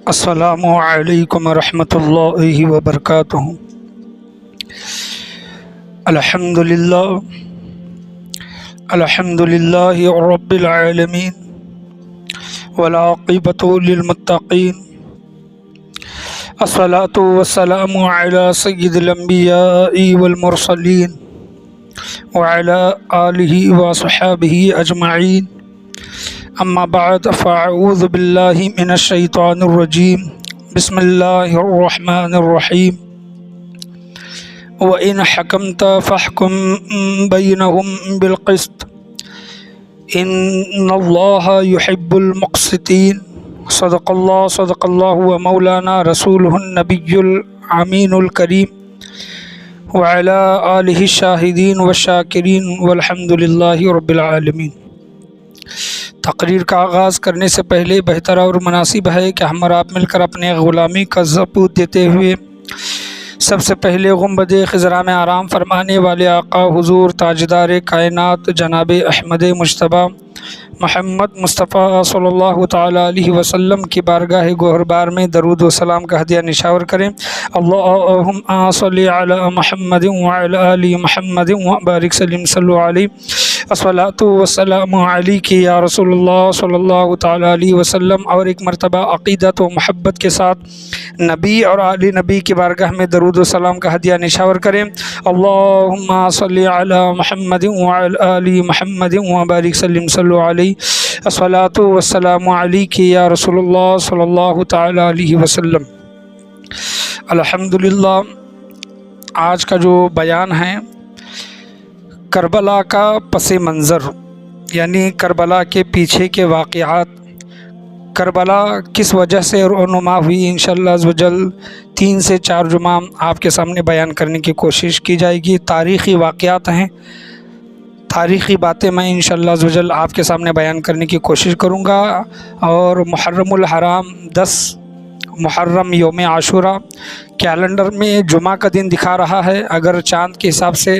السلام علیکم ورحمۃ اللہ وبرکاتہ۔ الحمد للہ رب العالمین والعاقبۃ للمتقین، الصلاۃ والسلام علی سید الانبیاء والمرسلین وعلی آلہ وصحبہ اجمعین، اما بعد فاعوذ باللہ من الشیطان الرجیم، بسم اللہ الرحمن الرحیم۔ وَإِنْ حَكَمْتَ فَاحْكُمْ بَيْنَهُمْ بِالْقِسْطِ إِنَّ اللَّهَ يُحِبُّ الْمُقْسِطِينَ۔ صدق اللہ و مولانا رسولہ النبی الامین الکریم وعلی آلہ الشاہدین والشاکرین والحمد للہ رب العالمین۔ تقریر کا آغاز کرنے سے پہلے بہتر اور مناسب ہے کہ ہم اور آپ مل کر اپنے غلامی کا ثبوت دیتے ہوئے سب سے پہلے گنبد خضرا میں آرام فرمانے والے آقا حضور تاجدار کائنات جناب احمد مجتبی محمد مصطفیٰ صلی اللہ تعالیٰ علیہ وسلم کی بارگاہ گوہربار میں درود و سلام کا ہدیہ نشاور کریں۔ اللہم صلی علی محمد وعلی آل محمد وبارک سلم صلو علیہ۔ الصلاۃ والسلام علیک یا رسول اللہ صلی اللہ تعالیٰ علیہ وسلم۔ اور ایک مرتبہ عقیدت و محبت کے ساتھ نبی اور آل نبی کی بارگاہ میں درود و سلام کا ہدیہ نشاور کریں۔ اللہم صلی علی محمد وعلی آل محمد وبارک سلم صلو علیہ۔ الصلاۃ والسلام علیک یا رسول اللہ صلی اللہ تعالیٰ علیہ وسلم۔ الحمدللہ، آج کا جو بیان ہے کربلا کا پس منظر، یعنی کربلا کے پیچھے کے واقعات، کربلا کس وجہ سے رونما ہوئی، انشاءاللہ عزوجل 3 سے 4 جمعہ آپ کے سامنے بیان کرنے کی کوشش کی جائے گی۔ تاریخی واقعات ہیں، تاریخی باتیں میں انشاءاللہ عزوجل آپ کے سامنے بیان کرنے کی کوشش کروں گا۔ اور محرم الحرام 10 محرم یوم عاشورہ کیلنڈر میں جمعہ کا دن دکھا رہا ہے۔ اگر چاند کے حساب سے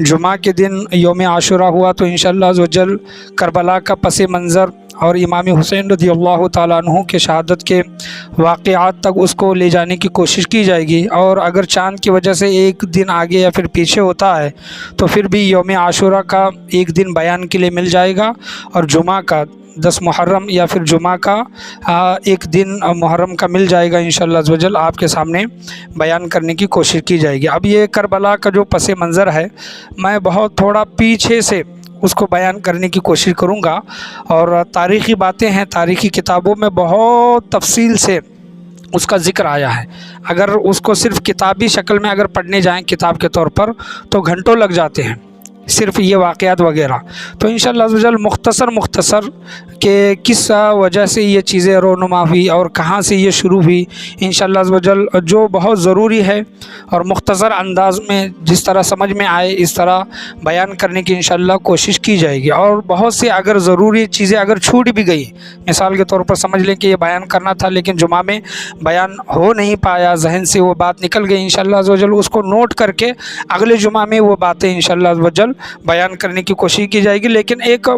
جمعہ کے دن یوم عاشورہ ہوا تو انشاءاللہ عزوجل کربلا کا پس منظر اور امام حسین رضی اللہ تعالیٰ عنہ کے شہادت کے واقعات تک اس کو لے جانے کی کوشش کی جائے گی۔ اور اگر چاند کی وجہ سے ایک دن آگے یا پھر پیچھے ہوتا ہے تو پھر بھی یوم عاشورہ کا ایک دن بیان کے لیے مل جائے گا، اور جمعہ کا 10 محرم یا پھر جمعہ کا ایک دن محرم کا مل جائے گا، انشاءاللہ عزوجل آپ کے سامنے بیان کرنے کی کوشش کی جائے گی۔ اب یہ کربلا کا جو پس منظر ہے میں بہت تھوڑا پیچھے سے اس کو بیان کرنے کی کوشش کروں گا، اور تاریخی باتیں ہیں، تاریخی کتابوں میں بہت تفصیل سے اس کا ذکر آیا ہے۔ اگر اس کو صرف کتابی شکل میں اگر پڑھنے جائیں کتاب کے طور پر تو گھنٹوں لگ جاتے ہیں، صرف یہ واقعات وغیرہ۔ تو انشاءاللہ عزوجل مختصر کہ کس وجہ سے یہ چیزیں رونما ہوئی اور کہاں سے یہ شروع ہوئی، انشاءاللہ عزوجل جو بہت ضروری ہے اور مختصر انداز میں جس طرح سمجھ میں آئے اس طرح بیان کرنے کی انشاءاللہ کوشش کی جائے گی۔ اور بہت سے اگر ضروری چیزیں اگر چھوٹ بھی گئی، مثال کے طور پر سمجھ لیں کہ یہ بیان کرنا تھا لیکن جمعہ میں بیان ہو نہیں پایا، ذہن سے وہ بات نکل گئی، انشاءاللہ عزوجل اس کو نوٹ کر کے اگلے جمعہ میں وہ باتیں انشاءاللہ عزوجل بیان کرنے کی کوشش کی جائے گی۔ لیکن ایک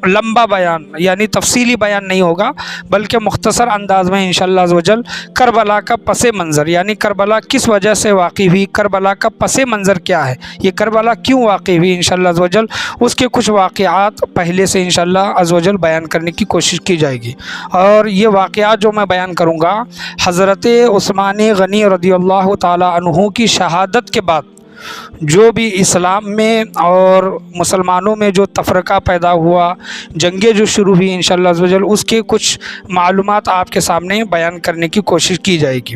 لمبا بیان یعنی تفصیلی بیان نہیں ہوگا، بلکہ مختصر انداز میں انشاءاللہ عزوجل کربلا کا پس منظر، یعنی کربلا کس وجہ سے واقع ہوئی، کربلا کا پس منظر کیا ہے، یہ کربلا کیوں واقع ہوئی، انشاءاللہ عزوجل اس کے کچھ واقعات پہلے سے انشاءاللہ عزوجل بیان کرنے کی کوشش کی جائے گی۔ اور یہ واقعات جو میں بیان کروں گا حضرت عثمان غنی رضی اللہ تعالی عنہ کی شہادت کے بعد جو بھی اسلام میں اور مسلمانوں میں جو تفرقہ پیدا ہوا، جنگیں جو شروع ہوئی، انشاءاللہ عزوجل اس کے کچھ معلومات آپ کے سامنے بیان کرنے کی کوشش کی جائے گی۔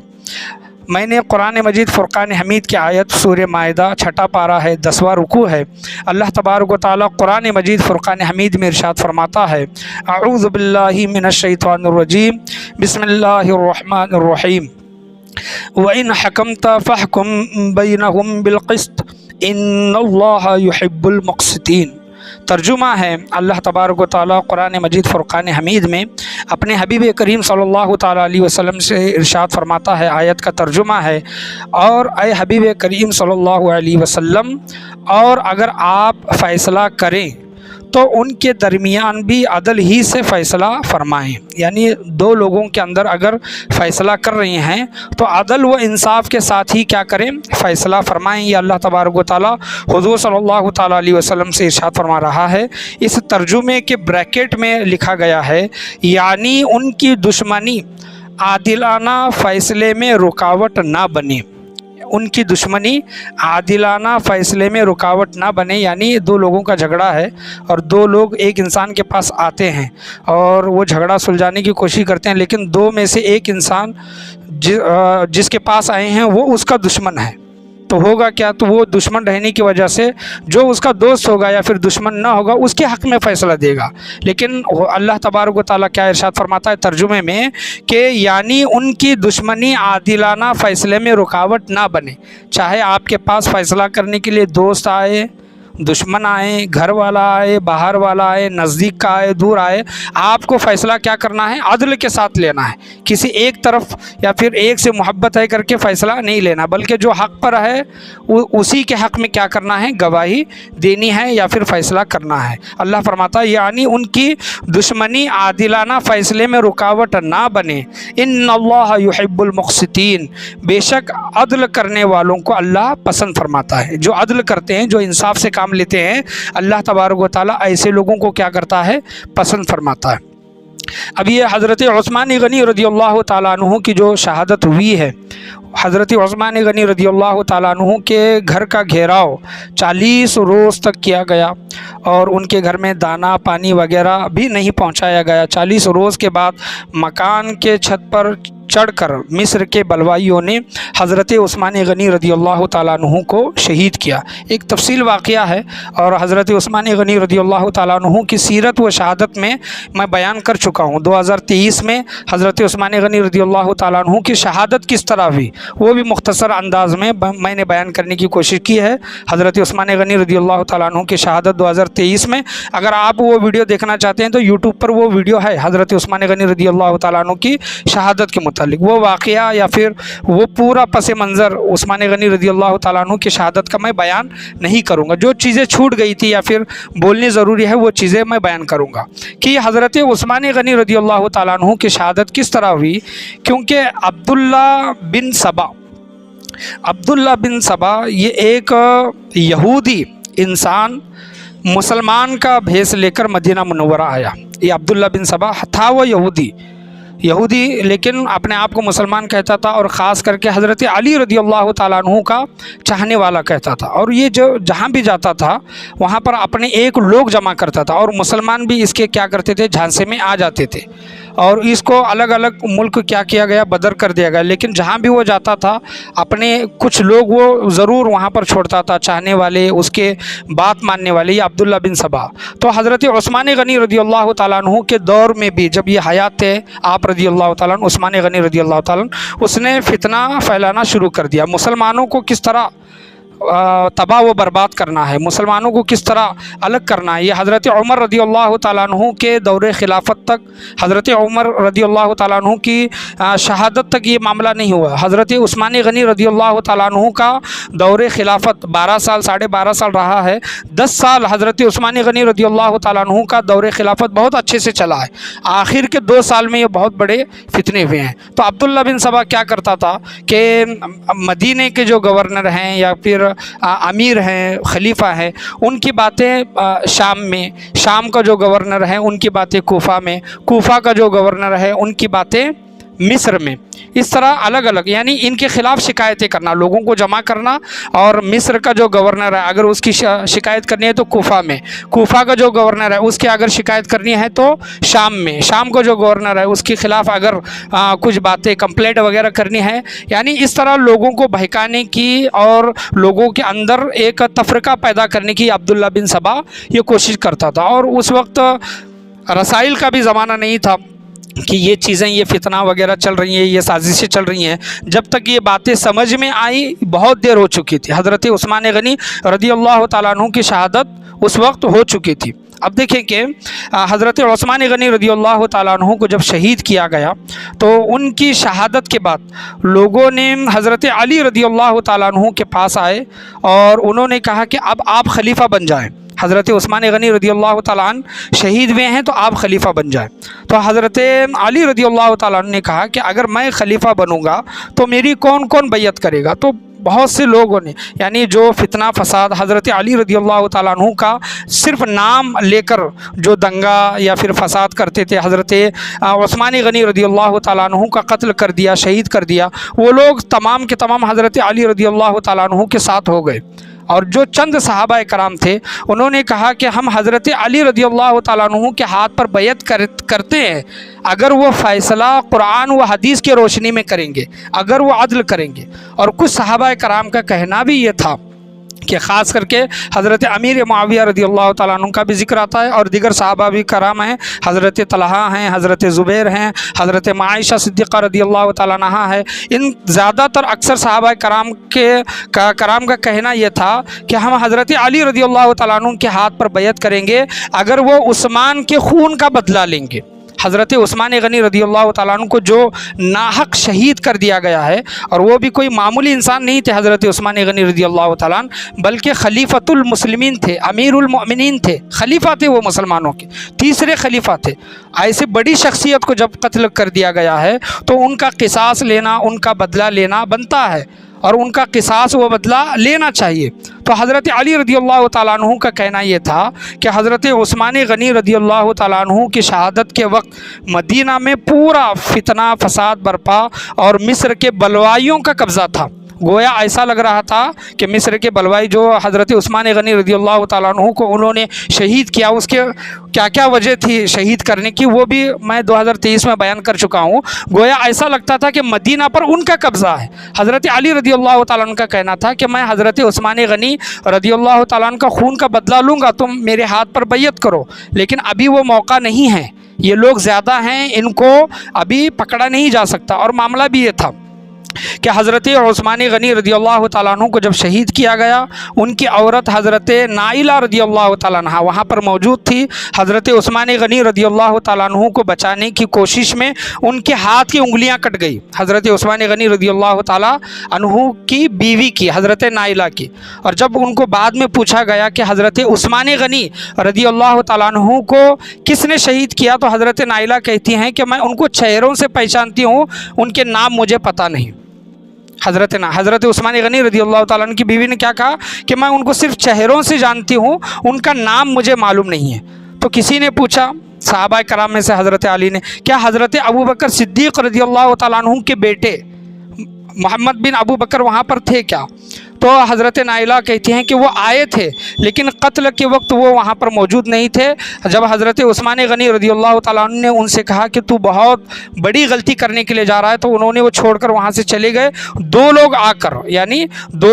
میں نے قرآن مجید فرقان حمید کی آیت سورہ مائدہ 6 پارہ ہے، 10واں رکوع ہے۔ اللہ تبارک و تعالیٰ قرآن مجید فرقان حمید میں ارشاد فرماتا ہے، اعوذ باللہ من الشیطان الرجیم، بسم اللہ الرحمن الرحیم۔ وَإِنْ حَكَمْتَ فَاحْكُمْ بَيْنَهُمْ بِالْقِسْطِ إِنَّ اللَّهَ يُحِبُّ الْمُقْسِطِينَ۔ ترجمہ ہے، اللہ تبارک و تعالیٰ قرآن مجید فرقان حمید میں اپنے حبیب کریم صلی اللہ تعالیٰ علیہ وسلم سے ارشاد فرماتا ہے، آیت کا ترجمہ ہے، اور اے حبیب کریم صلی اللہ علیہ وسلم، اور اگر آپ فیصلہ کریں تو ان کے درمیان بھی عدل ہی سے فیصلہ فرمائیں، یعنی دو لوگوں کے اندر اگر فیصلہ کر رہے ہیں تو عدل و انصاف کے ساتھ ہی کیا کریں، فیصلہ فرمائیں۔ یہ اللہ تبارک و تعالیٰ حضور صلی اللہ تعالیٰ علیہ وسلم سے ارشاد فرما رہا ہے۔ اس ترجمے کے بریکٹ میں لکھا گیا ہے، یعنی ان کی دشمنی عادلانہ فیصلے میں رکاوٹ نہ بنے، ان کی دشمنی عادلانہ فیصلے میں رکاوٹ نہ بنے، یعنی دو لوگوں کا جھگڑا ہے اور دو لوگ ایک انسان کے پاس آتے ہیں اور وہ جھگڑا سلجھانے کی کوشش کرتے ہیں، لیکن دو میں سے ایک انسان جس کے پاس آئے ہیں وہ اس کا دشمن ہے، تو ہوگا کیا، تو وہ دشمن رہنے کی وجہ سے جو اس کا دوست ہوگا یا پھر دشمن نہ ہوگا اس کے حق میں فیصلہ دے گا۔ لیکن اللہ تبارک و تعالیٰ کیا ارشاد فرماتا ہے ترجمے میں کہ یعنی ان کی دشمنی عادلانہ فیصلے میں رکاوٹ نہ بنے، چاہے آپ کے پاس فیصلہ کرنے کے لیے دوست آئے، دشمن آئے، گھر والا آئے، باہر والا آئے، نزدیک کا آئے، دور آئے، آپ کو فیصلہ کیا کرنا ہے، عدل کے ساتھ لینا ہے، کسی ایک طرف یا پھر ایک سے محبت ہے کر کے فیصلہ نہیں لینا، بلکہ جو حق پر ہے اسی کے حق میں کیا کرنا ہے، گواہی دینی ہے یا پھر فیصلہ کرنا ہے۔ اللہ فرماتا ہے یعنی ان کی دشمنی عادلانہ فیصلے میں رکاوٹ نہ بنے، ان اللہ یحب المقسطین، بے شک عدل کرنے والوں کو اللہ پسند فرماتا ہے، جو عدل کرتے ہیں، جو انصاف سے کام لیتے ہیں، اللہ تبارک و تعالیٰ ایسے لوگوں کو کیا کرتا ہے، پسند فرماتا ہے۔ اب یہ حضرت عثمان غنی رضی اللہ تعالیٰ عنہ کی جو شہادت ہوئی ہے، حضرت عثمان غنی رضی اللہ تعالیٰ عنہ کے گھر کا گھیراؤ 40 روز تک کیا گیا اور ان کے گھر میں دانا پانی وغیرہ بھی نہیں پہنچایا گیا۔ 40 روز کے بعد مکان کے چھت پر چڑھ کر مصر کے بلوائیوں نے حضرت عثمان غنی رضی اللہ تعالیٰ عنہ کو شہید کیا۔ ایک تفصیل واقعہ ہے اور حضرت عثمان غنی رضی اللہ تعالیٰ عنہ کی سیرت و شہادت میں بیان کر چکا ہوں۔ 2023 میں حضرت عثمان غنی رضی اللہ تعالیٰ عنہ کی شہادت کس طرح ہوئی وہ بھی مختصر انداز میں نے بیان کرنے کی کوشش کی ہے۔ حضرت عثمان غنی رضی اللہ تعالیٰ عنہ کی شہادت 2023 میں، اگر آپ وہ ویڈیو دیکھنا چاہتے ہیں تو یوٹیوب پر وہ ویڈیو ہے حضرت عثمان غنی رضی اللہ تعالیٰ عنہ کی شہادت کے متعلق، وہ واقعہ یا پھر وہ پورا پس منظر عثمان غنی رضی اللہ تعالیٰ عنہ کی شہادت کا میں بیان نہیں کروں گا۔ جو چیزیں چھوٹ گئی تھی یا پھر بولنی ضروری ہے وہ چیزیں میں بیان کروں گا کہ حضرت عثمان غنی رضی اللہ تعالیٰ عنہ کی شہادت کس طرح ہوئی، کیونکہ عبداللہ بن سبا یہ ایک یہودی انسان مسلمان کا بھیس لے کر مدینہ منورہ آیا۔ یہ عبداللہ بن سبا تھا وہ یہودی لیکن اپنے آپ کو مسلمان کہتا تھا اور خاص کر کے حضرت علی رضی اللہ تعالیٰ عنہ کا چاہنے والا کہتا تھا، اور یہ جو جہاں بھی جاتا تھا وہاں پر اپنے ایک لوگ جمع کرتا تھا اور مسلمان بھی اس کے کیا کرتے تھے، جھانسے میں آ جاتے تھے، اور اس کو الگ الگ ملک کیا گیا، بدر کر دیا گیا، لیکن جہاں بھی وہ جاتا تھا اپنے کچھ لوگ وہ ضرور وہاں پر چھوڑتا تھا، چاہنے والے، اس کے بات ماننے والے۔ یہ عبداللہ بن سبا تو حضرت عثمان غنی رضی اللہ تعالیٰ عنہ کے دور میں بھی جب یہ حیات تھے آپ رضی اللہ تعالیٰ عنہ، عثمان غنی رضی اللہ تعالیٰ عنہ، اس نے فتنہ پھیلانا شروع کر دیا، مسلمانوں کو کس طرح تباہ و برباد کرنا ہے، مسلمانوں کو کس طرح الگ کرنا ہے۔ یہ حضرت عمر رضی اللہ تعالیٰ عنہ کے دور خلافت تک، حضرت عمر رضی اللہ تعالیٰ عنہ کی شہادت تک یہ معاملہ نہیں ہوا۔ حضرت عثمان غنی رضی اللہ تعالیٰ عنہ کا دور خلافت 12 سال 12.5 سال رہا ہے، 10 سال حضرت عثمان غنی رضی اللہ تعالیٰ عنہ کا دور خلافت بہت اچھے سے چلا ہے، آخر کے 2 سال میں یہ بہت بڑے فتنے ہوئے ہیں۔ تو عبداللہ بن سبا کیا کرتا تھا کہ مدینے کے جو گورنر ہیں یا پھر امیر ہیں، خلیفہ ہیں، ان کی باتیں شام کا جو گورنر ہے ان کی باتیں کوفہ کا جو گورنر ہے ان کی باتیں مصر میں، اس طرح الگ الگ، یعنی ان کے خلاف شکایتیں کرنا، لوگوں کو جمع کرنا، اور مصر کا جو گورنر ہے اگر اس کی شکایت کرنی ہے تو کوفہ کا جو گورنر ہے اس کی اگر شکایت کرنی ہے تو شام کا جو گورنر ہے اس کے خلاف اگر کچھ باتیں کمپلینٹ وغیرہ کرنی ہے، یعنی اس طرح لوگوں کو بہکانے کی اور لوگوں کے اندر ایک تفرقہ پیدا کرنے کی عبداللہ بن سبا یہ کوشش کرتا تھا۔ اور اس وقت رسائل کا بھی زمانہ نہیں تھا کہ یہ چیزیں، یہ فتنہ وغیرہ چل رہی ہیں، یہ سازشیں چل رہی ہیں، جب تک یہ باتیں سمجھ میں آئی بہت دیر ہو چکی تھی۔ حضرت عثمان غنی رضی اللہ تعالیٰ عنہ کی شہادت اس وقت ہو چکی تھی۔ اب دیکھیں کہ حضرت عثمان غنی رضی اللہ تعالیٰ عنہ کو جب شہید کیا گیا تو ان کی شہادت کے بعد لوگوں نے حضرت علی رضی اللہ تعالیٰ عنہ کے پاس آئے اور انہوں نے کہا کہ اب آپ خلیفہ بن جائیں، حضرت عثمان غنی رضی اللہ تعالیٰ عنہ شہید ہوئے ہیں تو آپ خلیفہ بن جائیں۔ تو حضرت علی رضی اللہ تعالیٰ عنہ نے کہا کہ اگر میں خلیفہ بنوں گا تو میری کون کون بیعت کرے گا؟ تو بہت سے لوگوں نے، یعنی جو فتنہ فساد حضرت علی رضی اللہ تعالیٰ عنہ کا صرف نام لے کر جو دنگا یا پھر فساد کرتے تھے، حضرت عثمان غنی رضی اللہ تعالیٰ عنہ کا قتل کر دیا، شہید کر دیا، وہ لوگ تمام کے تمام حضرت علی رضی اللہ تعالیٰ عنہ کے ساتھ ہو گئے۔ اور جو چند صحابہ کرام تھے انہوں نے کہا کہ ہم حضرت علی رضی اللہ تعالیٰ عنہ کے ہاتھ پر بیعت کرتے ہیں اگر وہ فیصلہ قرآن و حدیث کی روشنی میں کریں گے، اگر وہ عدل کریں گے۔ اور کچھ صحابہ کرام کا کہنا بھی یہ تھا کہ خاص کر کے حضرت امیر معاویہ رضی اللہ تعالیٰ عنہ کا بھی ذکر آتا ہے، اور دیگر صحابہ بھی کرام ہیں، حضرت طلحہ ہیں، حضرت زبیر ہیں، حضرت عائشہ صدیقہ رضی اللہ تعالیٰ عنہا ہے۔ ان زیادہ تر اکثر صحابہ کرام کا کہنا یہ تھا کہ ہم حضرت علی رضی اللہ تعالیٰ عنہ کے ہاتھ پر بیعت کریں گے اگر وہ عثمان کے خون کا بدلہ لیں گے۔ حضرت عثمان غنی رضی اللہ تعالیٰ عنہ کو جو ناحق شہید کر دیا گیا ہے، اور وہ بھی کوئی معمولی انسان نہیں تھے حضرت عثمان غنی رضی اللہ تعالیٰ عنہ، بلکہ خلیفۃ المسلمین تھے، امیر المؤمنین تھے، خلیفہ تھے وہ مسلمانوں کے، تیسرے خلیفہ تھے۔ ایسے بڑی شخصیت کو جب قتل کر دیا گیا ہے تو ان کا قصاص لینا، ان کا بدلہ لینا بنتا ہے، اور ان کا قصاص و بدلہ لینا چاہیے۔ تو حضرت علی رضی اللہ تعالیٰ عنہ کا کہنا یہ تھا کہ حضرت عثمان غنی رضی اللہ تعالیٰ عنہ کی شہادت کے وقت مدینہ میں پورا فتنہ فساد برپا اور مصر کے بلوائیوں کا قبضہ تھا۔ گویا ایسا لگ رہا تھا کہ مصر کے بلوائی جو حضرت عثمان غنی رضی اللہ تعالیٰ عنہ کو انہوں نے شہید کیا، اس کے کیا کیا وجہ تھی شہید کرنے کی وہ بھی میں 2023 میں بیان کر چکا ہوں۔ گویا ایسا لگتا تھا کہ مدینہ پر ان کا قبضہ ہے۔ حضرت علی رضی اللہ تعالیٰ عنہ کا کہنا تھا کہ میں حضرت عثمان غنی رضی اللہ تعالیٰ عنہ کا خون کا بدلہ لوں گا، تم میرے ہاتھ پر بیعت کرو، لیکن ابھی وہ موقع نہیں ہے، یہ لوگ زیادہ ہیں، ان کو ابھی پکڑا نہیں جا سکتا۔ اور معاملہ بھی یہ تھا کہ حضرت عثمان غنی رضی اللہ تعالیٰ عنہ کو جب شہید کیا گیا، ان کی عورت حضرت نائلہ رضی اللہ تعالیٰ عنہ وہاں پر موجود تھی۔ حضرت عثمان غنی رضی اللہ تعالیٰ عنہ کو بچانے کی کوشش میں ان کے ہاتھ کی انگلیاں کٹ گئی، حضرت عثمان غنی رضی اللہ تعالیٰ عنہ کی بیوی کی، حضرت نائلہ کی۔ اور جب ان کو بعد میں پوچھا گیا کہ حضرت عثمان غنی رضی اللہ تعالیٰ عنہ کو کس نے شہید کیا، تو حضرت نائلہ کہتی ہیں کہ میں ان کو چہروں سے پہچانتی ہوں، ان کے نام مجھے پتہ نہیں۔ حضرت عثمان غنی رضی اللہ تعالیٰ عنہ کی بیوی نے کیا کہا کہ میں ان کو صرف چہروں سے جانتی ہوں، ان کا نام مجھے معلوم نہیں ہے۔ تو کسی نے پوچھا صحابہ کرام میں سے حضرت علی نے، کیا حضرت ابو بکر صدیق رضی اللہ تعالیٰ عنہ کے بیٹے محمد بن ابو بکر وہاں پر تھے کیا؟ تو حضرت نائلہ کہتی ہیں کہ وہ آئے تھے، لیکن قتل کے وقت وہ وہاں پر موجود نہیں تھے۔ جب حضرت عثمان غنی رضی اللہ تعالیٰ عنہ نے ان سے کہا کہ تو بہت بڑی غلطی کرنے کے لیے جا رہا ہے، تو انہوں نے وہ چھوڑ کر وہاں سے چلے گئے۔ دو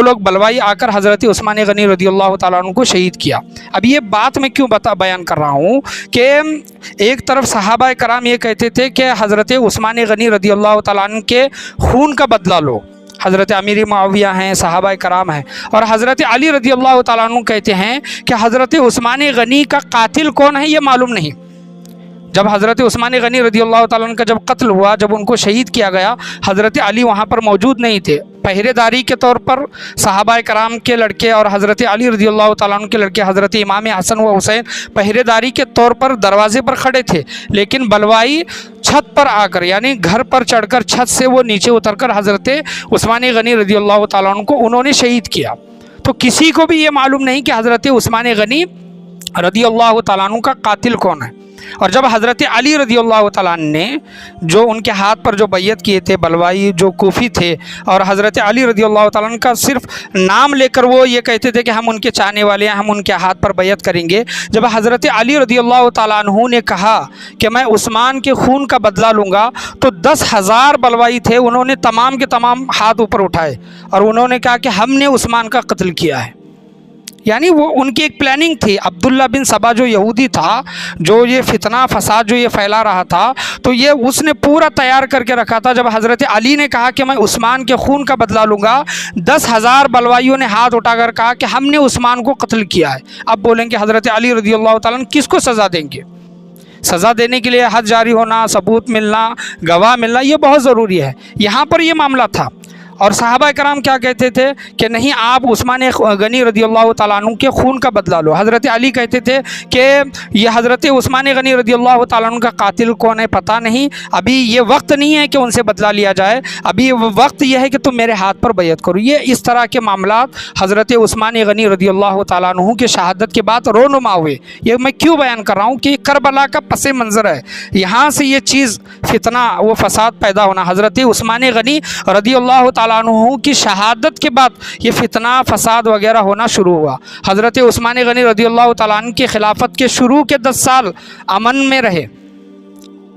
لوگ بلوائی آ کر حضرت عثمان غنی رضی اللہ تعالیٰ عنہ کو شہید کیا۔ اب یہ بات میں کیوں بیان کر رہا ہوں کہ ایک طرف صحابہ کرام یہ کہتے تھے کہ حضرت عثمان غنی رضی اللہ تعالیٰ عنہ کے خون کا بدلہ لو، حضرت امیر معاویہ ہیں، صحابہ کرام ہیں، اور حضرت علی رضی اللہ تعالیٰ عنہ کہتے ہیں کہ حضرت عثمان غنی کا قاتل کون ہے یہ معلوم نہیں۔ جب حضرت عثمان غنی رضی اللہ تعالیٰ عنہ کا جب قتل ہوا، جب ان کو شہید کیا گیا، حضرت علی وہاں پر موجود نہیں تھے۔ پہرے داری کے طور پر صحابہ کرام کے لڑکے اور حضرت علی رضی اللہ تعالیٰ عنہ کے لڑکے حضرت امام حسن و حسین پہرے داری کے طور پر دروازے پر کھڑے تھے، لیکن بلوائی چھت پر آ کر، یعنی گھر پر چڑھ کر چھت سے وہ نیچے اتر کر حضرت عثمان غنی رضی اللہ تعالیٰ عنہ کو انہوں نے شہید کیا۔ تو کسی کو بھی یہ معلوم نہیں کہ حضرت عثمان غنی رضی اللہ تعالیٰ عنہ کا قاتل کون ہے۔ اور جب حضرت علی رضی اللہ تعالیٰ عنہ نے جو ان کے ہاتھ پر جو بیعت کیے تھے، بلوائی جو کوفی تھے، اور حضرت علی رضی اللہ تعالیٰ عنہ کا صرف نام لے کر وہ یہ کہتے تھے کہ ہم ان کے چاہنے والے ہیں، ہم ان کے ہاتھ پر بیعت کریں گے، جب حضرت علی رضی اللہ تعالیٰ عنہ نے کہا کہ میں عثمان کے خون کا بدلہ لوں گا، تو 10,000 بلوائی تھے، انہوں نے تمام کے تمام ہاتھ اوپر اٹھائے اور انہوں نے کہا کہ ہم نے عثمان کا قتل کیا ہے۔ یعنی وہ ان کی ایک پلاننگ تھی۔ عبداللہ بن سبا جو یہودی تھا، جو یہ فتنہ فساد جو یہ پھیلا رہا تھا، تو یہ اس نے پورا تیار کر کے رکھا تھا۔ جب حضرت علی نے کہا کہ میں عثمان کے خون کا بدلہ لوں گا، 10,000 بلوائیوں نے ہاتھ اٹھا کر کہا کہ ہم نے عثمان کو قتل کیا ہے۔ اب بولیں کہ حضرت علی رضی اللہ تعالیٰ عنہ کس کو سزا دیں گے؟ سزا دینے کے لیے حد جاری ہونا، ثبوت ملنا، گواہ ملنا، یہ بہت ضروری ہے۔ یہاں پر یہ معاملہ تھا۔ اور صحابہ کرام کیا کہتے تھے کہ نہیں آپ عثمان غنی رضی اللہ تعالیٰ عنہ کے خون کا بدلہ لو۔ حضرت علی کہتے تھے کہ یہ حضرت عثمان غنی رضی اللہ تعالیٰ عنہ کا قاتل کون ہے پتہ نہیں، ابھی یہ وقت نہیں ہے کہ ان سے بدلہ لیا جائے، ابھی وقت یہ ہے کہ تم میرے ہاتھ پر بیعت کرو۔ یہ اس طرح کے معاملات حضرت عثمان غنی رضی اللہ تعالیٰ عنہ کے شہادت کے بعد رونما ہوئے۔ یہ میں کیوں بیان کر رہا ہوں کہ کربلا کا پس منظر ہے، یہاں سے یہ چیز فتنہ و فساد پیدا ہونا۔ حضرت عثمان غنی رضی اللہ تعالیٰ عنہ کی شہادت کے بعد یہ فتنہ فساد وغیرہ ہونا شروع ہوا۔ حضرت عثمان غنی رضی اللہ تعالیٰ عنہ کی خلافت کے شروع کے 10 سال امن میں رہے،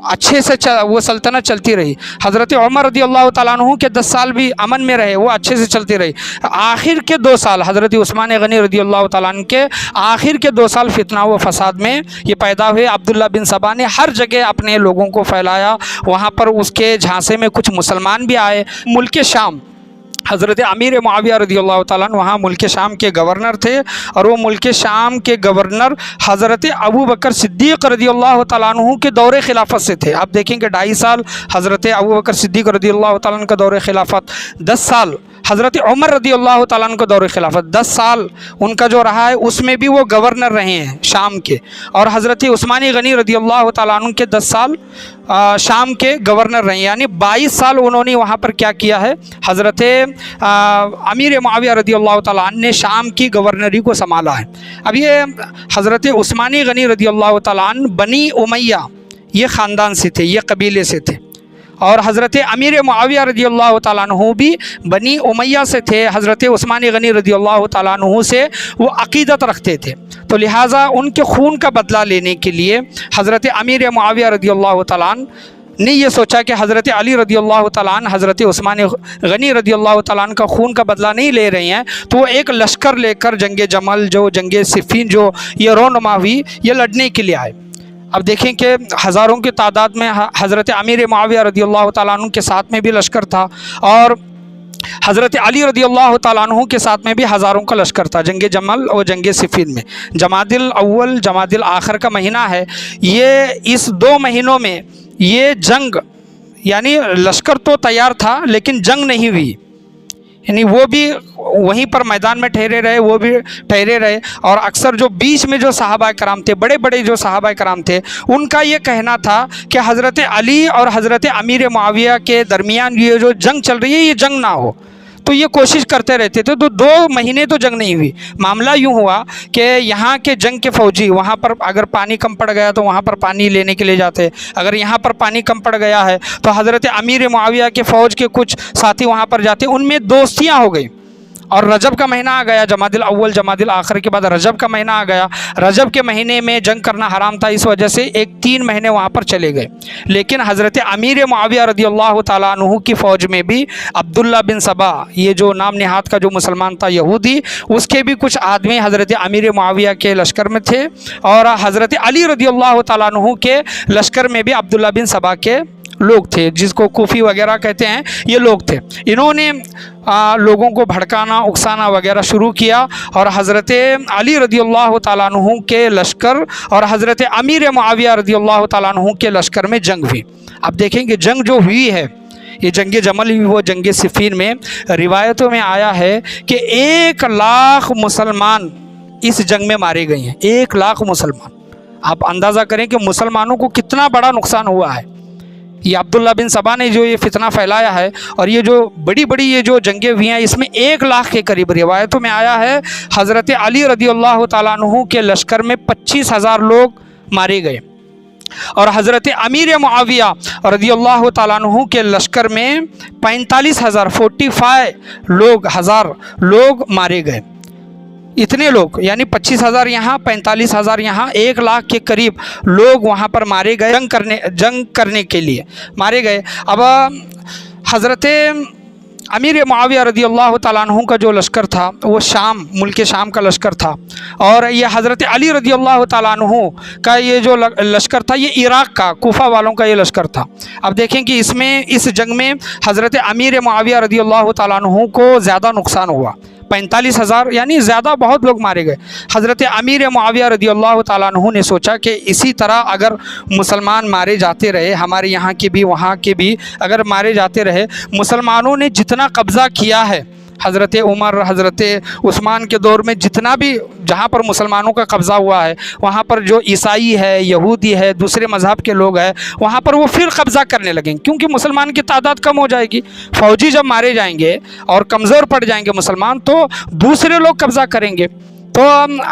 اچھے سے وہ سلطنت چلتی رہی۔ حضرت عمر رضی اللہ تعالیٰ عنہ کے 10 سال بھی امن میں رہے، وہ اچھے سے چلتی رہی۔ آخر کے 2 سال حضرت عثمان غنی رضی اللہ تعالیٰ عنہ کے آخر کے 2 سال فتنہ و فساد میں یہ پیدا ہوئے۔ عبداللہ بن سبا نے ہر جگہ اپنے لوگوں کو پھیلایا، وہاں پر اس کے جھانسے میں کچھ مسلمان بھی آئے۔ ملک شام، حضرت امیر معاویہ رضی اللہ تعالیٰ عنہ وہاں ملک شام کے گورنر تھے، اور وہ ملک شام کے گورنر حضرت ابو بکر صدیق رضی اللہ تعالیٰ عنہ کے دور خلافت سے تھے۔ آپ دیکھیں کہ 2.5 سال حضرت ابو بکر صدیق رضی اللہ تعالیٰ عنہ کا دور خلافت، 10 سال حضرت عمر رضی اللہ تعالیٰ عنہ کا دور خلافت، 10 سال ان کا جو رہا ہے اس میں بھی وہ گورنر رہے ہیں شام کے، اور حضرت عثمان غنی رضی اللہ تعالیٰ عنہ کے 10 سال شام کے گورنر رہے ہیں، یعنی 22 سال انہوں نے وہاں پر کیا کیا ہے، حضرت امیر معاویہ رضی اللہ تعالیٰ عنہ نے شام کی گورنری کو سنبھالا ہے۔ اب یہ حضرت عثمان غنی رضی اللہ تعالیٰ عنہ بنی امیہ یہ خاندان سے تھے، یہ قبیلے سے تھے، اور حضرت امیر معاویہ رضی اللہ تعالیٰ عنہ بھی بنی امیہ سے تھے۔ حضرت عثمان غنی رضی اللہ تعالیٰ عنہ سے وہ عقیدت رکھتے تھے، تو لہٰذا ان کے خون کا بدلہ لینے کے لیے حضرت امیر معاویہ رضی اللہ تعالیٰ عنہ نے یہ سوچا کہ حضرت علی رضی اللہ تعالیٰ عنہ حضرت عثمان غنی رضی اللہ تعالیٰ عنہ کا خون کا بدلہ نہیں لے رہے ہیں، تو وہ ایک لشکر لے کر جنگ جمل جو جنگ صفین جو یہ رونما ہوئی، یہ لڑنے کے لیے آئے۔ اب دیکھیں کہ ہزاروں کی تعداد میں حضرت امیر معاویہ رضی اللہ تعالیٰ عنہ کے ساتھ میں بھی لشکر تھا، اور حضرت علی رضی اللہ تعالیٰ عنہ کے ساتھ میں بھی ہزاروں کا لشکر تھا جنگ جمل اور جنگ صفین میں۔ جمادی الاول جمادی الآخر کا مہینہ ہے، یہ اس 2 مہینوں میں یہ جنگ، یعنی لشکر تو تیار تھا لیکن جنگ نہیں ہوئی، یعنی وہ بھی وہیں پر میدان میں ٹھہرے رہے، وہ بھی ٹھہرے رہے، اور اکثر جو بیچ میں جو صحابہ کرام تھے، بڑے بڑے جو صحابہ کرام تھے، ان کا یہ کہنا تھا کہ حضرت علی اور حضرت امیر معاویہ کے درمیان یہ جو جنگ چل رہی ہے یہ جنگ نہ ہو، تو یہ کوشش کرتے رہتے تھے۔ تو 2 مہینے تو جنگ نہیں ہوئی۔ معاملہ یوں ہوا کہ یہاں کے جنگ کے فوجی وہاں پر اگر پانی کم پڑ گیا تو وہاں پر پانی لینے کے لیے جاتے، اگر یہاں پر پانی کم پڑ گیا ہے تو حضرت امیر معاویہ کے فوج کے کچھ ساتھی وہاں پر جاتے، ان میں دوستیاں ہو گئی، اور رجب کا مہینہ آ گیا، جمادی الاول جمادی الآخر کے بعد رجب کا مہینہ آ گیا۔ رجب کے مہینے میں جنگ کرنا حرام تھا، اس وجہ سے 3 مہینے وہاں پر چلے گئے۔ لیکن حضرت امیر معاویہ رضی اللہ تعالیٰ عنہ کی فوج میں بھی عبداللہ بن سبا، یہ جو نام نہاد کا جو مسلمان تھا یہودی، اس کے بھی کچھ آدمی حضرت امیر معاویہ کے لشکر میں تھے، اور حضرت علی رضی اللہ تعالیٰ عنہ کے لشکر میں بھی عبداللہ بن سبا کے لوگ تھے، جس کو کوفی وغیرہ کہتے ہیں، یہ لوگ تھے۔ انہوں نے لوگوں کو بھڑکانا اکسانا وغیرہ شروع کیا، اور حضرت علی رضی اللہ تعالیٰ عنہ کے لشکر اور حضرت امیر معاویہ رضی اللہ تعالیٰ عنہ کے لشکر میں جنگ ہوئی۔ اب دیکھیں کہ جنگ جو ہوئی ہے یہ جنگ جمل ہوئی، وہ جنگ صفین میں روایتوں میں آیا ہے کہ 1 لاکھ مسلمان اس جنگ میں مارے گئے ہیں، 1 لاکھ مسلمان۔ آپ اندازہ کریں کہ مسلمانوں کو کتنا بڑا نقصان ہوا ہے۔ یہ عبداللہ بن سبا نے جو یہ فتنہ پھیلایا ہے، اور یہ جو بڑی بڑی یہ جو جنگیں ہوئی ہیں اس میں 1 لاکھ کے قریب روایتوں میں آیا ہے حضرت علی رضی اللہ تعالیٰ عنہ کے لشکر میں 25,000 لوگ مارے گئے، اور حضرت امیر معاویہ رضی اللہ تعالیٰ عنہ کے لشکر میں 45,000 ہزار لوگ مارے گئے۔ اتنے لوگ، یعنی 25,000 یہاں 45,000 یہاں، 1 لاکھ کے قریب لوگ وہاں پر مارے گئے، جنگ کرنے کے لیے مارے گئے۔ اب حضرت امیر معاویہ رضی اللہ تعالیٰ عنہ کا جو لشکر تھا وہ شام، ملک شام کا لشکر تھا، اور یہ حضرت علی رضی اللہ تعالیٰ عنہ کا یہ جو لشکر تھا یہ عراق کا، کوفہ والوں کا یہ لشکر تھا۔ اب دیکھیں کہ اس جنگ میں حضرت امیر معاویہ رضی اللہ تعالیٰ عنہ کو زیادہ نقصان ہوا، 45,000 یعنی زیادہ بہت لوگ مارے گئے۔ حضرت امیر معاویہ رضی اللہ تعالیٰ عنہ نے سوچا کہ اسی طرح اگر مسلمان مارے جاتے رہے، ہمارے یہاں کے بھی وہاں کے بھی اگر مارے جاتے رہے، مسلمانوں نے جتنا قبضہ کیا ہے حضرت عمر حضرت عثمان کے دور میں، جتنا بھی جہاں پر مسلمانوں کا قبضہ ہوا ہے، وہاں پر جو عیسائی ہے، یہودی ہے، دوسرے مذہب کے لوگ ہیں، وہاں پر وہ پھر قبضہ کرنے لگیں، کیونکہ مسلمان کی تعداد کم ہو جائے گی۔ فوجی جب مارے جائیں گے اور کمزور پڑ جائیں گے مسلمان، تو دوسرے لوگ قبضہ کریں گے۔ تو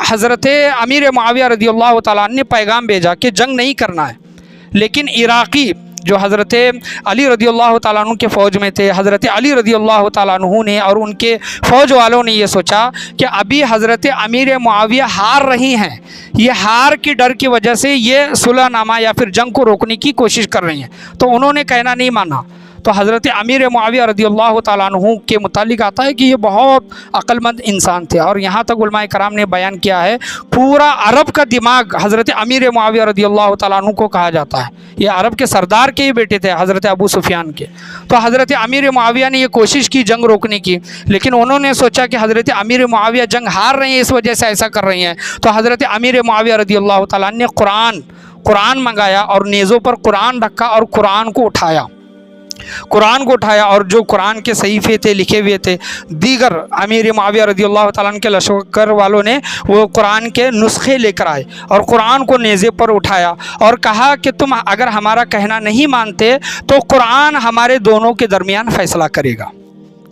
حضرت امیر معاویہ رضی اللہ تعالیٰ عنہ نے پیغام بھیجا کہ جنگ نہیں کرنا ہے، لیکن عراقی جو حضرت علی رضی اللہ تعالیٰ عنہ کے فوج میں تھے، حضرت علی رضی اللہ تعالیٰ عنہ نے اور ان کے فوج والوں نے یہ سوچا کہ ابھی حضرت امیر معاویہ ہار رہی ہیں، یہ ہار کی ڈر کی وجہ سے یہ صلح نامہ یا پھر جنگ کو روکنے کی کوشش کر رہی ہیں، تو انہوں نے کہنا نہیں مانا۔ تو حضرت امیر معاویہ رضی اللہ تعالیٰ عنہ کے متعلق آتا ہے کہ یہ بہت عقل مند انسان تھے، اور یہاں تک علماء کرام نے بیان کیا ہے پورا عرب کا دماغ حضرت امیر معاویہ رضی اللہ تعالیٰ عنہ کو کہا جاتا ہے۔ یہ عرب کے سردار کے ہی بیٹے تھے، حضرت ابو سفیان کے۔ تو حضرت امیر معاویہ نے یہ کوشش کی جنگ روکنے کی، لیکن انہوں نے سوچا کہ حضرت امیر معاویہ جنگ ہار رہے ہیں، اس وجہ سے ایسا کر رہی ہیں۔ تو حضرت امیر معاویہ رضی اللہ تعالیٰ عنہ نے قرآن منگایا اور نیزوں پر قرآن رکھا اور قرآن کو اٹھایا اور جو قرآن کے صحیفے تھے، لکھے ہوئے تھے، دیگر امیر معاویہ رضی اللہ تعالیٰ عنہ کے لشکر والوں نے وہ قرآن کے نسخے لے کر آئے اور قرآن کو نیزے پر اٹھایا اور کہا کہ تم اگر ہمارا کہنا نہیں مانتے تو قرآن ہمارے دونوں کے درمیان فیصلہ کرے گا۔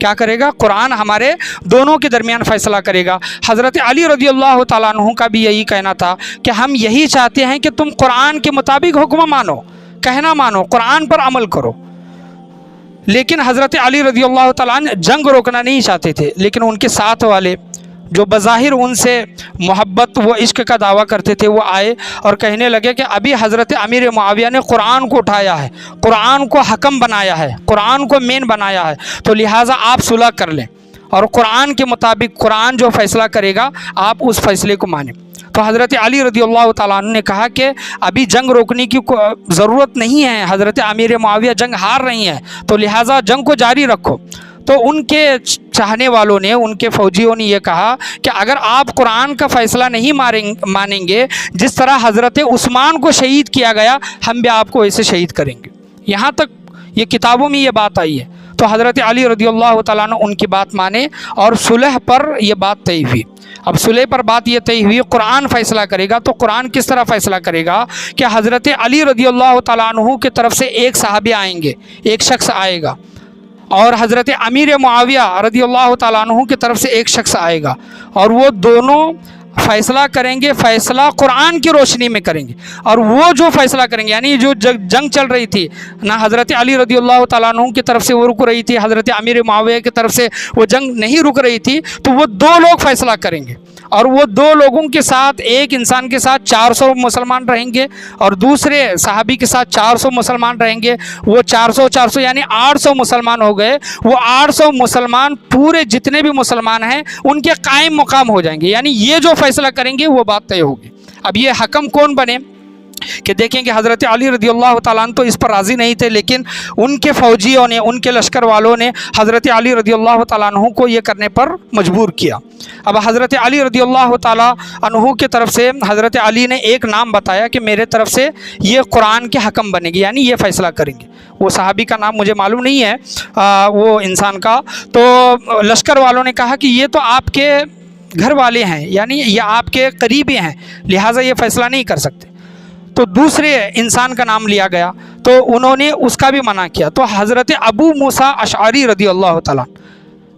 کیا کرے گا؟ قرآن ہمارے دونوں کے درمیان فیصلہ کرے گا۔ حضرت علی رضی اللہ تعالیٰ عنہ کا بھی یہی کہنا تھا کہ ہم یہی چاہتے ہیں کہ تم قرآن کے مطابق حکم مانو، کہنا مانو، قرآن پر عمل کرو۔ لیکن حضرت علی رضی اللہ تعالیٰ عنہ جنگ روکنا نہیں چاہتے تھے، لیکن ان کے ساتھ والے جو بظاہر ان سے محبت و عشق کا دعویٰ کرتے تھے، وہ آئے اور کہنے لگے کہ ابھی حضرت امیر معاویہ نے قرآن کو اٹھایا ہے، قرآن کو حکم بنایا ہے، قرآن کو مین بنایا ہے، تو لہٰذا آپ صلح کر لیں اور قرآن کے مطابق قرآن جو فیصلہ کرے گا آپ اس فیصلے کو مانیں۔ تو حضرت علی رضی اللہ تعالیٰ عنہ نے کہا کہ ابھی جنگ روکنے کی ضرورت نہیں ہے، حضرت امیر معاویہ جنگ ہار رہی ہیں، تو لہٰذا جنگ کو جاری رکھو۔ تو ان کے چاہنے والوں نے، ان کے فوجیوں نے یہ کہا کہ اگر آپ قرآن کا فیصلہ نہیں مانیں گے، جس طرح حضرت عثمان کو شہید کیا گیا، ہم بھی آپ کو ایسے شہید کریں گے۔ یہاں تک یہ کتابوں میں یہ بات آئی ہے۔ تو حضرت علی رضی اللہ تعالیٰ عنہ ان کی بات مانے اور صلح پر یہ بات طے ہوئی۔ اب صلح پر بات یہ طے ہوئی، قرآن فیصلہ کرے گا۔ تو قرآن کس طرح فیصلہ کرے گا کہ حضرت علی رضی اللہ تعالیٰ عنہ کی طرف سے ایک صحابی آئیں گے، ایک شخص آئے گا، اور حضرت امیر معاویہ رضی اللہ تعالیٰ عنہ کی طرف سے ایک شخص آئے گا، اور وہ دونوں فیصلہ کریں گے، فیصلہ قرآن کی روشنی میں کریں گے۔ اور وہ جو فیصلہ کریں گے، یعنی جو جنگ چل رہی تھی نہ حضرت علی رضی اللہ تعالیٰ عنہ کی طرف سے وہ رک رہی تھی، حضرت امیر معاویہ کی طرف سے وہ جنگ نہیں رک رہی تھی، تو وہ دو لوگ فیصلہ کریں گے، اور وہ دو لوگوں کے ساتھ، ایک انسان کے ساتھ 400 مسلمان رہیں گے اور دوسرے صحابی کے ساتھ 400 مسلمان رہیں گے۔ وہ 400 یعنی 800 مسلمان ہو گئے۔ وہ 800 مسلمان پورے جتنے بھی مسلمان ہیں ان کے قائم مقام ہو جائیں گے، یعنی یہ جو فیصلہ کریں گے وہ بات طے ہوگی۔ اب یہ حکم کون بنے کہ دیکھیں کہ حضرت علی رضی اللہ تعالیٰ عنہ تو اس پر راضی نہیں تھے، لیکن ان کے فوجیوں نے، ان کے لشکر والوں نے حضرت علی رضی اللہ تعالیٰ عنہ کو یہ کرنے پر مجبور کیا۔ اب حضرت علی رضی اللہ تعالیٰ عنہ کی طرف سے حضرت علی نے ایک نام بتایا کہ میرے طرف سے یہ قرآن کے حکم بنے گی، یعنی یہ فیصلہ کریں گے۔ وہ صحابی کا نام مجھے معلوم نہیں ہے، وہ انسان کا۔ تو لشکر والوں نے کہا کہ یہ تو آپ کے گھر والے ہیں، یعنی یہ آپ کے قریبی ہیں، لہٰذا یہ فیصلہ نہیں کر سکتے۔ تو دوسرے انسان کا نام لیا گیا، تو انہوں نے اس کا بھی منع کیا۔ تو حضرت ابو موسیٰ اشعری رضی اللہ تعالیٰ،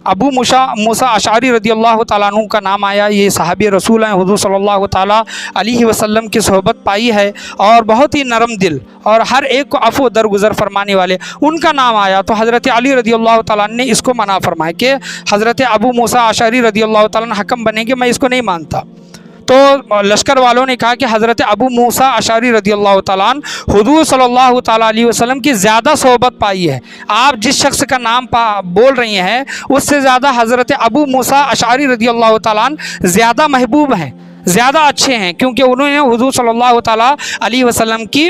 ابو موسیٰ اشعری رضی اللہ تعالیٰ عنہ کا نام آیا۔ یہ صحابی رسول ہیں، حضور صلی اللہ تعالیٰ علیہ وسلم کی صحبت پائی ہے، اور بہت ہی نرم دل اور ہر ایک کو عفو درگزر فرمانے والے، ان کا نام آیا۔ تو حضرت علی رضی اللہ تعالیٰ عنہ نے اس کو منع فرمایا کہ حضرت ابو موسیٰ اشعری رضی اللہ تعالیٰ عنہ حکم بنیں گے، میں اس کو نہیں مانتا۔ تو لشکر والوں نے کہا کہ حضرت ابو موسیٰ اشعری رضی اللہ تعالیٰ عنہ حضور صلی اللہ تعالیٰ علیہ وسلم کی زیادہ صحبت پائی ہے، آپ جس شخص کا نام بول رہی ہیں اس سے زیادہ حضرت ابو موسیٰ اشعری رضی اللہ تعالیٰ عنہ زیادہ محبوب ہیں، زیادہ اچھے ہیں، کیونکہ انہوں نے حضور صلی اللہ تعالیٰ علیہ وسلم کی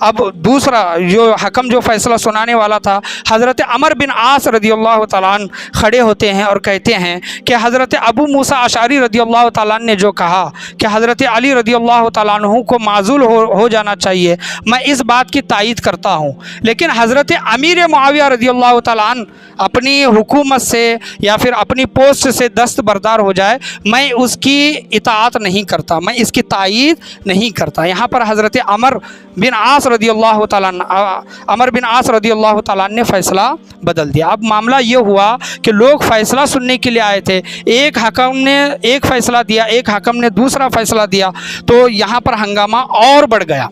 اب دوسرا جو حکم جو فیصلہ سنانے والا تھا حضرت عمر بن عاص رضی اللہ تعالیٰ عنہ کھڑے ہوتے ہیں اور کہتے ہیں کہ حضرت ابو موسیٰ اشعری رضی اللہ تعالیٰ عنہ نے جو کہا کہ حضرت علی رضی اللہ تعالیٰ عنہ کو معزول ہو جانا چاہیے، میں اس بات کی تائید کرتا ہوں، لیکن حضرت امیر معاویہ رضی اللہ تعالیٰ عنہ اپنی حکومت سے یا پھر اپنی پوسٹ سے دستبردار ہو جائے، میں اس کی اطاعت نہیں کرتا، میں اس کی تائید نہیں کرتا۔ یہاں پر حضرت عمر بن عاص رضی اللہ تعالیٰ نے فیصلہ بدل دیا۔ اب معاملہ یہ ہوا کہ لوگ فیصلہ سننے کے لیے آئے تھے، ایک حکم نے ایک فیصلہ دیا، ایک حکم نے دوسرا فیصلہ دیا، تو یہاں پر ہنگامہ اور بڑھ گیا۔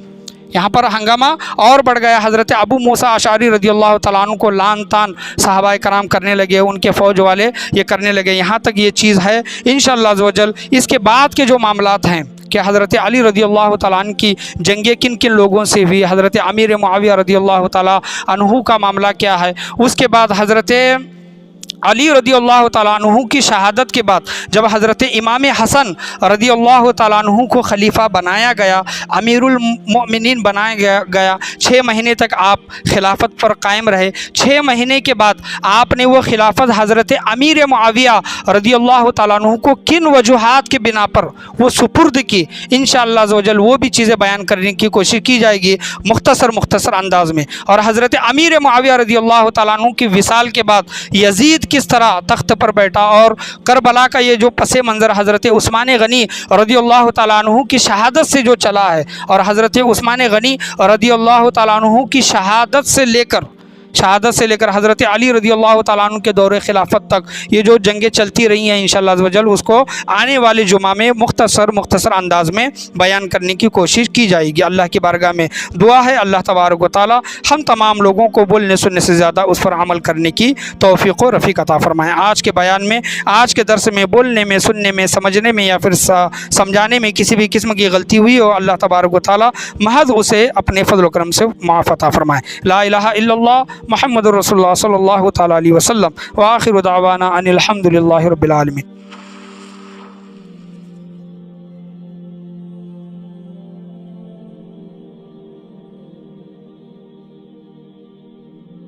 حضرت ابو موسیٰ اشعری رضی اللہ تعالیٰ عنہ کو لعن طعن صحابہ کرام کرنے لگے، ان کے فوج والے یہ کرنے لگے۔ یہاں تک یہ چیز ہے انشاءاللہ عز و جل۔ اس کے بعد کے جو معاملات ہیں کہ حضرت علی رضی اللہ تعالیٰ عنہ کی جنگیں کن کن لوگوں سے ہوئی، حضرت امیر معاویہ رضی اللہ تعالیٰ عنہ کا معاملہ کیا ہے، اس کے بعد حضرت علی رضی اللہ تعالیٰ عنہ کی شہادت کے بعد جب حضرت امام حسن رضی اللہ تعالیٰ عنہ کو خلیفہ بنایا گیا، امیر المؤمنین بنایا گیا، 6 مہینے تک آپ خلافت پر قائم رہے۔ 6 مہینے کے بعد آپ نے وہ خلافت حضرت امیر معاویہ رضی اللہ تعالیٰ عنہ کو کن وجوہات کے بنا پر وہ سپرد کی، انشاءاللہ عز و جل وہ بھی چیزیں بیان کرنے کی کوشش کی جائے گی مختصر انداز میں۔ اور حضرت امیر معاویہ رضی اللہ تعالیٰ عنہ کی وصال کے بعد یزید کس طرح تخت پر بیٹھا، اور کربلا کا یہ جو پس منظر حضرت عثمان غنی رضی اللہ تعالیٰ عنہ کی شہادت سے جو چلا ہے، اور حضرت عثمان غنی رضی اللہ تعالیٰ عنہ کی شہادت سے لے کر حضرت علی رضی اللہ تعالیٰ عنہ کے دور خلافت تک یہ جو جنگیں چلتی رہی ہیں، انشاءاللہ عز و جل اس کو آنے والے جمعہ میں مختصر انداز میں بیان کرنے کی کوشش کی جائے گی۔ اللہ کی بارگاہ میں دعا ہے اللہ تبارک و تعالیٰ ہم تمام لوگوں کو بولنے سننے سے زیادہ اس پر عمل کرنے کی توفیق و رفیق عطا فرمائے۔ آج کے بیان میں، آج کے درس میں بولنے میں، سننے میں، سمجھنے میں یا پھر سمجھانے میں کسی بھی قسم کی غلطی ہوئی ہو، اللہ تبارک و تعالیٰ محض اسے اپنے فضل و کرم سے معاف عطا فرمائے۔ لا الہ الا اللہ محمد رسول اللہ صلی اللہ تعالیٰ علیہ وسلم، وآخر دعوانا ان الحمد للہ رب العالمین۔